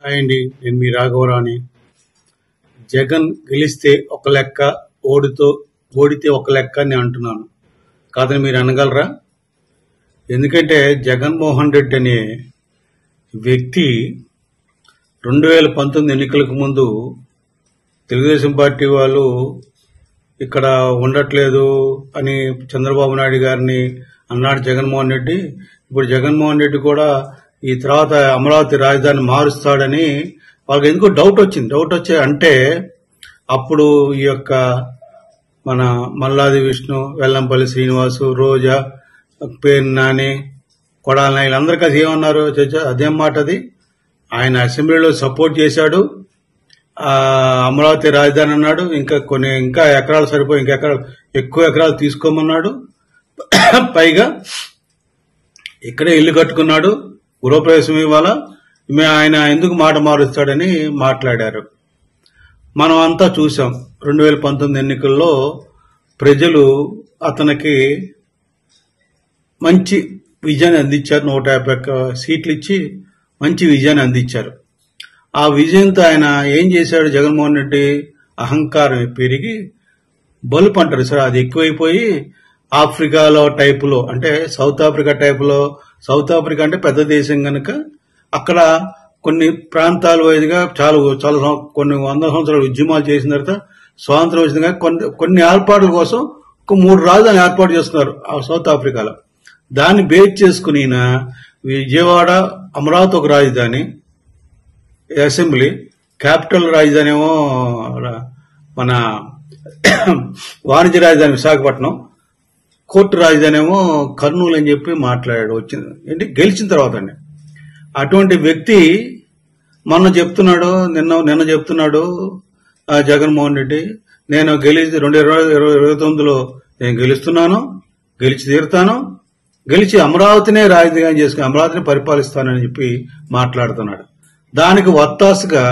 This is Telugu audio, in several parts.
హాయ్ అండి, నేను మీ రాఘవరావుని. జగన్ గెలిస్తే ఒక లెక్క, ఓడితే ఒక లెక్క అని అంటున్నాను. కాదని మీరు అనగలరా? ఎందుకంటే జగన్మోహన్ రెడ్డి అనే వ్యక్తి 2019 ఎన్నికలకు ముందు తెలుగుదేశం పార్టీ వాళ్ళు ఇక్కడ ఉండట్లేదు అని చంద్రబాబు నాయుడు గారిని అన్నాడు జగన్మోహన్ రెడ్డి. ఇప్పుడు జగన్మోహన్ రెడ్డి కూడా ఈ తర్వాత అమరావతి రాజధాని మారుస్తాడని వాళ్ళకి ఎందుకో డౌట్ వచ్చి అంటే అప్పుడు ఈ యొక్క మన మల్లాది విష్ణు, వెల్లంపల్లి శ్రీనివాసు, రోజా, పేరు నాని, కొడాలి వీళ్ళందరూ కలిసి ఏమన్నారు? అదేం మాట అది. ఆయన అసెంబ్లీలో సపోర్ట్ చేశాడు, అమరావతి రాజధాని అన్నాడు. ఇంకా ఎకరాలు సరిపోయి ఎక్కువ ఎకరాలు తీసుకోమన్నాడు. పైగా ఇక్కడే ఇల్లు కట్టుకున్నాడు, గృహప్రవేశం ఇవాళ ఆయన ఎందుకు మాట మారుస్తాడని మాట్లాడారు. మనం అంతా చూసాం. 2019 ఎన్నికల్లో ప్రజలు అతనికి మంచి విజయాన్ని అందించారు. 151 సీట్లు ఇచ్చి మంచి విజయాన్ని అందించారు. ఆ విజయంతో ఆయన ఏం చేశాడు? జగన్మోహన్ రెడ్డి అహంకారం పెరిగి బలుపు అంటారు సార్, అది ఎక్కువైపోయి ఆఫ్రికాలో టైపులో, అంటే సౌత్ ఆఫ్రికా టైపులో, సౌత్ ఆఫ్రికా అంటే పెద్ద దేశం కనుక అక్కడ కొన్ని ప్రాంతాల వైదుగా చాలా కొన్ని 100 సంవత్సరాలు ఉద్యమాలు చేసిన తర్వాత స్వాతంత్రం వచ్చింది. కానీ కొన్ని ఏర్పాట్ల కోసం ఒక 3 రాజధానులు ఏర్పాటు చేస్తున్నారు ఆ సౌత్ ఆఫ్రికాలో. దాన్ని బేస్ చేసుకుని విజయవాడ, అమరావతి ఒక రాజధాని, అసెంబ్లీ, క్యాపిటల్ రాజధాని ఏమో మన వాణిజ్య రాజధాని విశాఖపట్నం, కోర్టు రాజధాని ఏమో కర్నూలు అని చెప్పి మాట్లాడాడు. వచ్చింది ఏంటి గెలిచిన తర్వాత అండి. అటువంటి వ్యక్తి నిన్న చెప్తున్నాడు జగన్మోహన్ రెడ్డి, నేను 2029లో నేను గెలిచి తీరుతాను, గెలిచి అమరావతినే రాజధాని చేసుకుని అమరావతిని పరిపాలిస్తానని చెప్పి మాట్లాడుతున్నాడు. దానికి వత్తాసుగా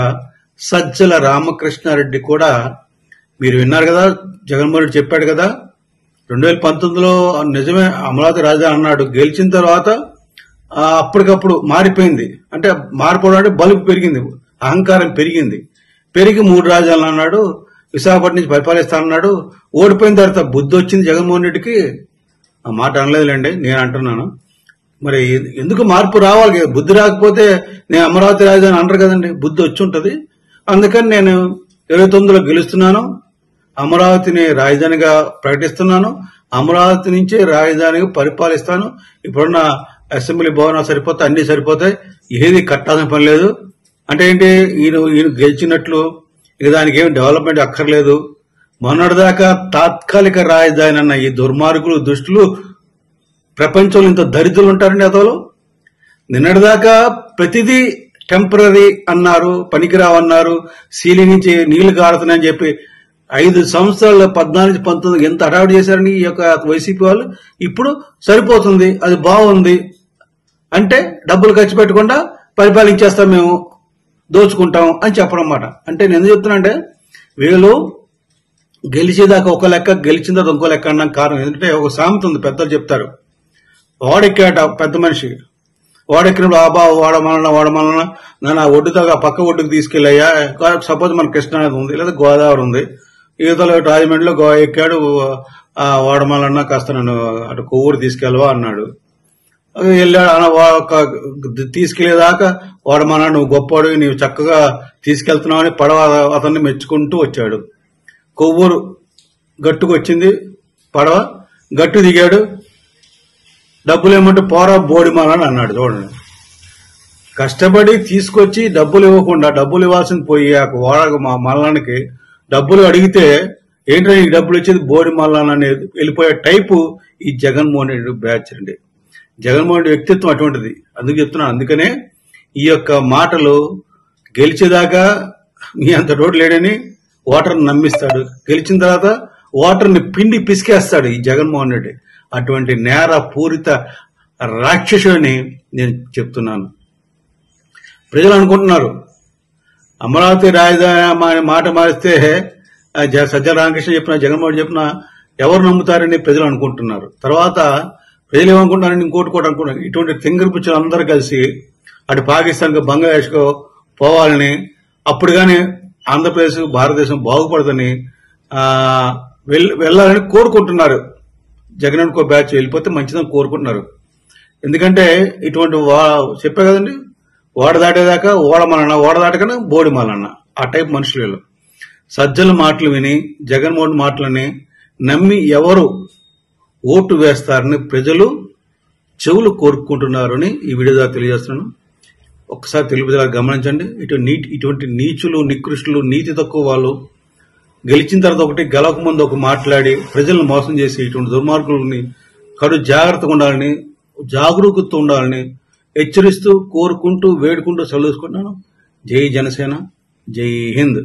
సజ్జల రామకృష్ణారెడ్డి కూడా, మీరు విన్నారు కదా, జగన్మోహన్ రెడ్డి చెప్పాడు కదా 2019లో నిజమే అమరావతి రాజధాని అన్నాడు. గెలిచిన తర్వాత అప్పటికప్పుడు మారిపోయింది. అంటే మారిపోవడం అంటే బలుపు పెరిగింది, అహంకారం పెరిగి 3 రాజధానులు అన్నాడు, విశాఖపట్నం నుంచి పరిపాలిస్తానన్నాడు. ఓడిపోయిన తర్వాత బుద్ధి వచ్చింది జగన్మోహన్ రెడ్డికి. ఆ మాట అనలేదులేండి, నేను అంటున్నాను. మరి ఎందుకు మార్పు రావాలి? బుద్ధి రాకపోతే నేను అమరావతి రాజధాని అనరు కదండి, బుద్ధి వచ్చి ఉంటుంది. అందుకని నేను 29లో గెలుస్తున్నాను, అమరావతిని రాజధానిగా ప్రకటిస్తున్నాను, అమరావతి నుంచే రాజధానిగా పరిపాలిస్తాను. ఇప్పుడున్న అసెంబ్లీ భవనాలు సరిపోతాయి, అన్ని సరిపోతాయి, ఏది కట్టాల్సిన పని లేదు. అంటే ఏంటి, ఈయన గెలిచినట్లు ఇక దానికి ఏమి డెవలప్మెంట్ అక్కర్లేదు. మొన్నటిదాకా తాత్కాలిక రాజధాని అన్న ఈ దుర్మార్గులు, దుష్టులు ప్రపంచంలో ఇంత దరిద్రులు ఉంటారండి అతలు. నిన్నటిదాకా ప్రతిదీ టెంపరీ అన్నారు, పనికిరావన్నారు, సీలింగ్ నుంచి నీళ్లు కారుతున్నాయని చెప్పి 5 సంవత్సరాలు 14-19 ఎంత అడావిడి చేశారని ఈ యొక్క వైసీపీ వాళ్ళు. ఇప్పుడు సరిపోతుంది, అది బాగుంది అంటే డబ్బులు ఖర్చు పెట్టకుండా పరిపాలించేస్తాం, మేము దోచుకుంటాం అని చెప్పడం అన్నమాట. అంటే నేను ఎందుకు చెప్తున్నా అంటే, వీళ్ళు గెలిచేదాకా ఒక లెక్క, గెలిచిన తర్వాత ఇంకో లెక్క అనడానికి కారణం ఏంటంటే, ఒక సామెత ఉంది, పెద్దలు చెప్తారు. వాడెక్కాట పెద్ద మనిషి, వాడెక్కినప్పుడు ఆబా వాడమలన నన్ను ఆ ఒడ్డు దాకా పక్క ఒడ్డుకు తీసుకెళ్ళయ్యా. సపోజ్ మన కృష్ణా నది ఉంది, లేదా గోదావరి ఉంది, ఈతలో రాజమండ్రిలో ఎక్కాడు, వాడమలన్న కాస్త నన్ను అటు కొవ్వూరు తీసుకెళ్ళవా అన్నాడు. వెళ్ళాడు, తీసుకెళ్లేదాకా వాడమన్నా నువ్వు గొప్పవాడు, నీవు చక్కగా తీసుకెళ్తున్నావు అని పడవ అతన్ని మెచ్చుకుంటూ వచ్చాడు. కొవ్వూరు గట్టుకు వచ్చింది పడవ, గట్టు దిగాడు, డబ్బులు ఏమంటే పోరా బోడిమాలని అన్నాడు. చూడండి, కష్టపడి తీసుకొచ్చి డబ్బులు ఇవ్వకుండా, డబ్బులు ఇవ్వాల్సింది పోయి మా మల్లానికి డబ్బులు అడిగితే ఏంటంటే ఈ డబ్బులు ఇచ్చేది బోడి మల్లాన్ అనేది వెళ్ళిపోయే టైపు ఈ జగన్మోహన్ రెడ్డి బ్యాచ్ అండి. జగన్మోహన్ రెడ్డి వ్యక్తిత్వం అటువంటిది. అందుకు చెప్తున్నాను. అందుకనే ఈ యొక్క మాటలు, గెలిచేదాకా మీ అంత రోడ్డు లేడని ఓటర్ని నమ్మిస్తాడు, గెలిచిన తర్వాత ఓటర్ని పిండి పిసికేస్తాడు ఈ జగన్మోహన్ రెడ్డి. అటువంటి నేర పూరిత రాక్షసుని నేను చెప్తున్నాను. ప్రజలు అనుకుంటున్నారు అమరావతి రాజధాని మాట మారిస్తే సజ్జల రామకృష్ణ చెప్పిన, జగన్మోహన్ చెప్పిన ఎవరు నమ్ముతారని ప్రజలు అనుకుంటున్నారు. తర్వాత ప్రజలు ఏమనుకుంటున్నారని ఇంకోటి కూడా అనుకుంటున్నారు. ఇటువంటి తింగర్ పిచ్చులు అందరూ కలిసి అటు పాకిస్తాన్కో, బంగ్లాదేశ్కో పోవాలని, అప్పుడు కానీ ఆంధ్రప్రదేశ్ భారతదేశం బాగుపడదని వెళ్ళాలని కోరుకుంటున్నారు. జగన్ కో బ్యాచ్ వెళ్ళిపోతే మంచిదని కోరుకుంటున్నారు. ఎందుకంటే ఇటువంటి చెప్పే కదండి, ఓడ దాటేదాకా ఓడ దాటకనే బోడి మాలన్న, ఆ టైప్ మనుషులు వీళ్ళు. సజ్జల మాటలు విని జగన్మోహన్ మాటలని నమ్మి ఎవరు ఓటు వేస్తారని ప్రజలు చెవులు కోరుకుంటున్నారని ఈ వీడియో ద్వారా తెలియజేస్తున్నాను. ఒక్కసారి తెలుగు ప్రజలు గమనించండి. ఇటువంటి నీచులు, నికృష్టులు, నీతి తక్కువ వాళ్ళు గెలిచిన తర్వాత ఒకటి, గెలవక ముందు ఒక మాట్లాడి ప్రజలను మోసం చేసి ఇటువంటి దుర్మార్గులని కడు జాగ్రత్తగా ఉండాలని, జాగరూకతతో ఉండాలని హెచ్చరిస్తూ, కోరుకుంటూ, వేడుకుంటూ సెలవు తీసుకుంటున్నాను. జై జనసేన, జై హింద్.